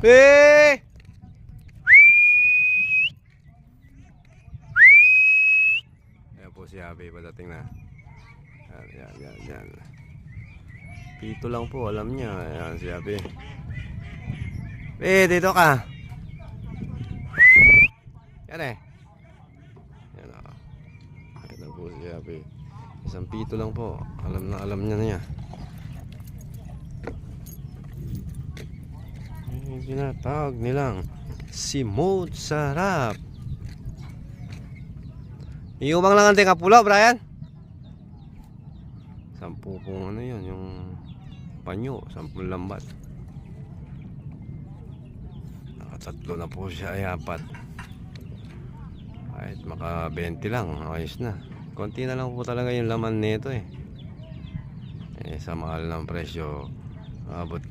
Eh! Ayan po si Abby, padating na. Yan. Pito lang po, alam niya. Ayan si Abby. Dito ka. Yan eh. Yan o. Ayan na po si Abby. Isang pito lang po. Alam niya na niya. Yung tinatawag nilang Simod Sarap. Iumang lang ang kapula, Brian. 10 kung ano yun, yung panyo, 10 lambat. Nakatatlo na po siya, ay 4. Kahit maka 20 lang, ayos na. Konti na lang po talaga yung laman nito eh. Sa mahal ng presyo, abot